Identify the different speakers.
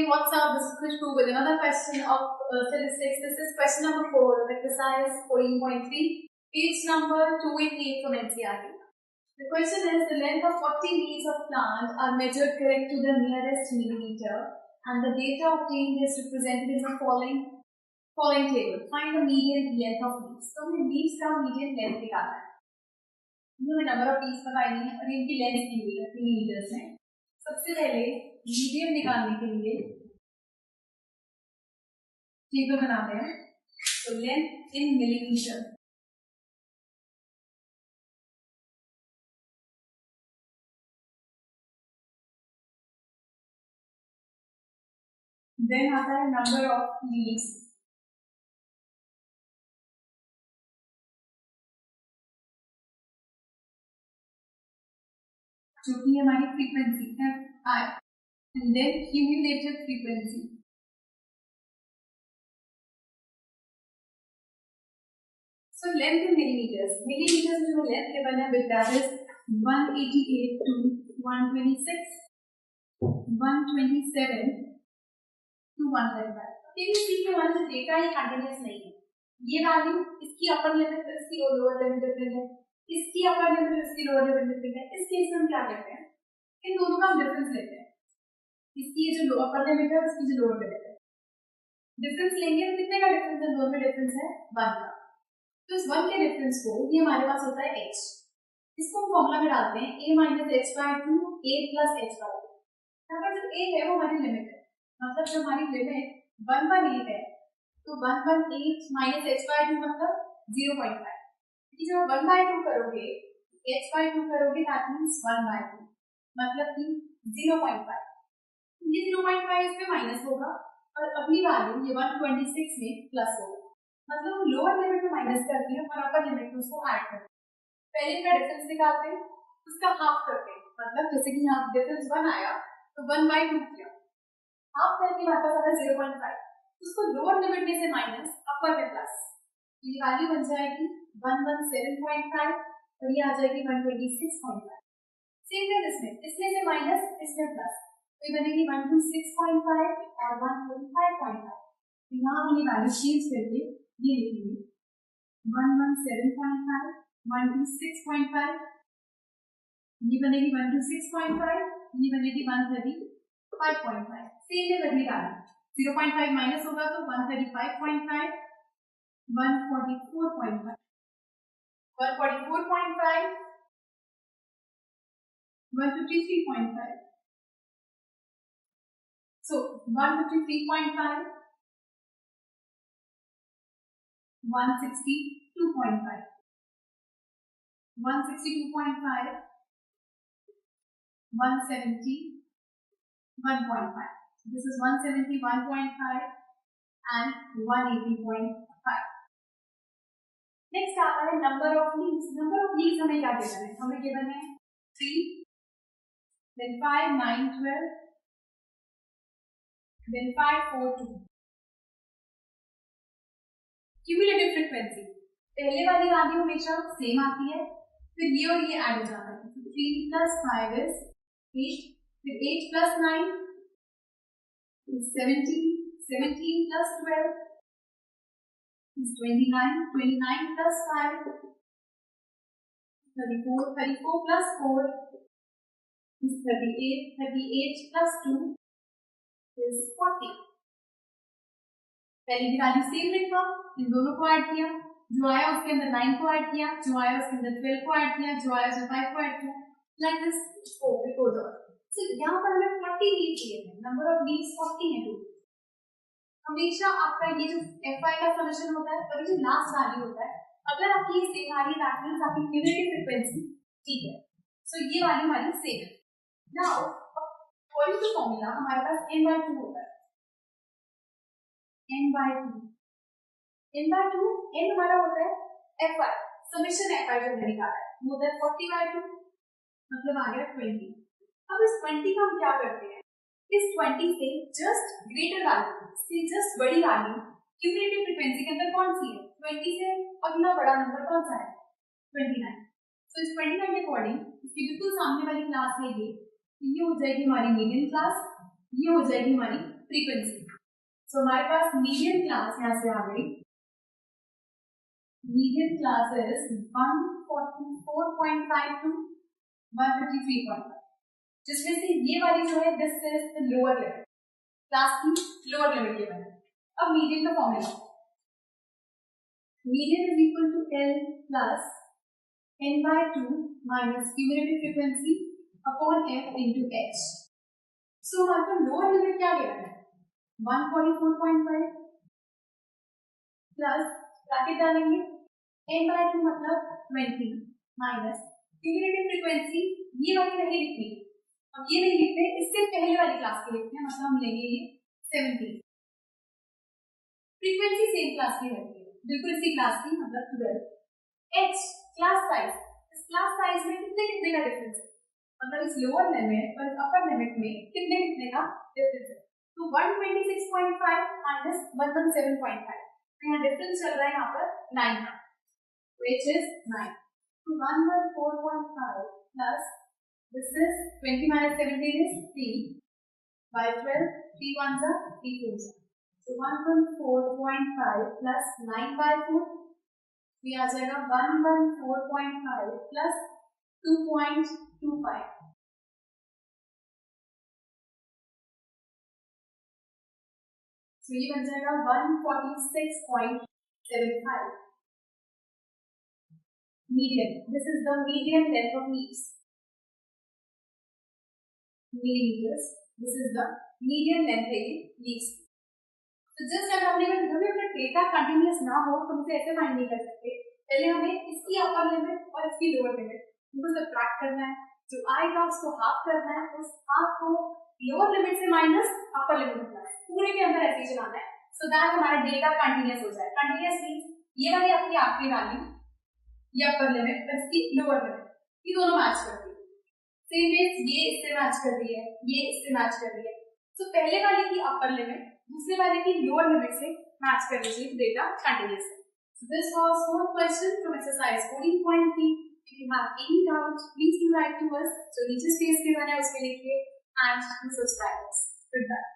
Speaker 1: everybody, what's up? This is Khushbu with another question of statistics. This is question number 4 of exercise 14.3, page number 288 from NCERT. The question is, the length of 40 leaves of plant are measured correct to the nearest millimeter, and the data obtained is represented in the following table. Find the median length of leaves. So हमें leaves का median length निकालना है. हमें number of leaves पता ही नहीं है और इनकी length दी हुई है millimeters में. सबसे पहले मीडियम निकालने के लिए टेबल बनाते हैं. तो लेंथ इन मिलीमीटर, देन आता है नंबर ऑफ लीव्स, जो कि हमारी फ्रीक्वेंसी है I, and then cumulated frequency. So length in millimeters. Millimeters में जो length given है with that is 188 to 126, 127 to 135. लेकिन इसके हमारे जो डेटा है कंटिन्यूअस नहीं है. ये वैल्यू इसकी अपर लिमिट है, इसकी लोअर लिमिट डिफरेंट है, इसकी अपर लिमिट इसकी लोअर लिमिट डिफरेंट है. इस केस में हम क्या करते हैं, इन दोनों का हम डिफरेंस लेते हैं. इसकी जो अपर लिमिट है, इसकी जो लोअर लिमिट है, डिफरेंस लेंगे. कितने का डिफरेंस है? दोनों में डिफरेंस है 1 का. तो इस 1 के डिफरेंस को ये हमारे पास होता है h. इसको हम फॉर्मूला में डालते हैं a minus h/2 a plus h/2. यहाँ पर जो a है वो हमारी लिमिट है, मतलब जो हमारी लिमिट 1/8 है, तो 1/8 minus h/2 मतलब 0.5. क्योंकि जब 1/2 करोगे h/2 करोगे दैट मींस 1/2 मतलब कि 0.5. ये 0.5 इसमें माइनस होगा और अपनी वैल्यू ये 126 में प्लस होगा. मतलब हम लोअर लिमिट में माइनस करते हैं और अपर लिमिट में उसको ऐड करते हैं. पहले का डिफरेंस निकालते हैं, उसका हाफ करते हैं. मतलब जैसे कि यहाँ डिफरेंस 1 आया तो 1/2 किया, हाफ करके हमारे पास आता है 0.5. उसको लोअर लिमिट में से माइनस, अपर में प्लस. ये वैल्यू बन जाएगी 117.5 और ये आ जाएगी 126.5. सेम है इसमें से माइनस, इसमें प्लस, तो ये बनेगी 126.5 और 125.5. तो यहाँ हम ये वैल्यू चेंज करके ये लिखेंगे 117.5, 126.5, ये बनेगी 126.5, ये बनेगी 135.5. सेम है बदली वैल्यू. 0.5 माइनस होगा तो 135.5, 144.5, 144.5, 153.5. So 153.5, 162.5, 162.5, 170, 1.5. This is 171.5 and 180.5. Next आता है number of leaves. Number of leaves हमें क्या देना है? हमें given है 3, then 5, 9, 12, then 5, 4, 2. क्यूमुलेटिव फ्रीक्वेंसी, पहले वाली वैल्यू हमेशा सेम आती है, फिर ये और ये ऐड हो जाता है. 3 plus 5 is 8, फिर 8 plus 9 is 17, 17 plus 12 is 29, 29 plus 5 34, 34 plus 4 is 38, 38 plus 2 is 40. पहले की वैल्यू सेम लिखा, इन दोनों को ऐड किया, जो आया उसके अंदर 9 को ऐड किया, जो आया उसके अंदर 12 को ऐड किया, जो आया उसमें 5 को ऐड किया, like this. It goes on. So यहाँ पर हमें 40 लीव्स चाहिए थे. नंबर ऑफ लीव्स 40 है. हमेशा आपका ये जो fi का समेशन होता है और ये जो लास्ट वैल्यू होता है, अगर आपकी ये सेम आ रही है दैट मींस आपकी क्यूमुलेटिव फ्रीक्वेंसी ठीक है. सो ये वैल्यू हमारी सेम है. नाउ अकॉर्डिंग टू फॉर्मूला हमारे पास n/2 होता है. n/2, n/2, n हमारा होता है fi, समेशन fi जो हमने निकाला है वो होता है 40/2, मतलब आ गया 20. अब इस 20 का हम क्या करते हैं, इस 20 से जस्ट ग्रेटर वैल्यू से जस्ट बड़ी वैल्यू क्यूमुलेटिव फ्रीक्वेंसी के अंदर कौन सी है, 20 से अगला बड़ा नंबर कौन सा है, 29. सो इस 29 के अकॉर्डिंग इसकी बिल्कुल सामने वाली क्लास है ये हो जाएगी हमारी मीडियन क्लास, ये हो जाएगी हमारी फ्रीक्वेंसी। सो हमारे पास मीडियन क्लास यहाँ से आ गई। मीडियन क्लास इज 144.5 टू 153.5, जिसमें से ये वाली जो है this is the lower limit, class की लोअर लिमिट के बने। अब मीडियन का formula, median is equal to L plus n/2 minus cumulative frequency upon f into h। So हमारे को लोअर लिमिट क्या लेना है, 144.5 प्लस ब्रैकेट डालेंगे n/2 मतलब 20 माइनस क्यूमुलेटिव फ्रीक्वेंसी, ये वाली नहीं लिखनी, अब ये नहीं लिखते, इससे पहले वाली क्लास के लिखते हैं, मतलब हम लेंगे ये 17। फ्रीक्वेंसी सेम क्लास की रहती है, बिल्कुल इसी क्लास की, मतलब 12। h क्लास साइज, इस क्लास साइज में कितने कितने का डिफरेंस है, मतलब इस लोअर लिमिट और अपर लिमिट में कितने कितने का डिफरेंस है। तो 126.5 माइनस 117.5, तो यहाँ डिफरेंस चल रहा है यहाँ पर 9 का, which is 9। तो 114.5 plus this is 20 minus 17 is 3 by 12, 3 ones are 3 twos are, so 114.5 plus 9 by 4, ये आ जाएगा 114.5 plus 2.25, so ये बन जाएगा 146.75। median, this is the median length of leaves, millimeters, this is the median length है ये leaves। तो just अगर हमने कभी अपना डेटा कंटिन्यूअस ना हो तो हम ऐसे फाइंड नहीं कर सकते, पहले हमें इसकी अपर लिमिट और इसकी लोअर लिमिट उनको सब्ट्रैक्ट करना है, जो आएगा उसको हाफ करना है, उस हाफ को लोअर लिमिट से माइनस अपर लिमिट में प्लस, पूरे के अंदर ऐसे ही चलाना है, सो दैट हमारा डेटा कंटिन्यूअस हो जाए। कंटिन्यूअस मींस ये वाली आपकी आखिरी वैल्यू, ये अपर लिमिट प्लस की लोअर लिमिट, ये दोनों मैच करती है, सेम मींस ये इससे मैच कर रही है, ये इससे मैच कर रही है, सो पहले वाले की अपर लिमिट दूसरे वाले की लोअर लिमिट से मैच कर लीजिए, डेटा कंटिन्यूअस है। So this was one question from exercise 14.3. If you have any doubts, please do write to us. So नीचे स्पेस के बना है उसमें लिखिए and subscribe us. Goodbye.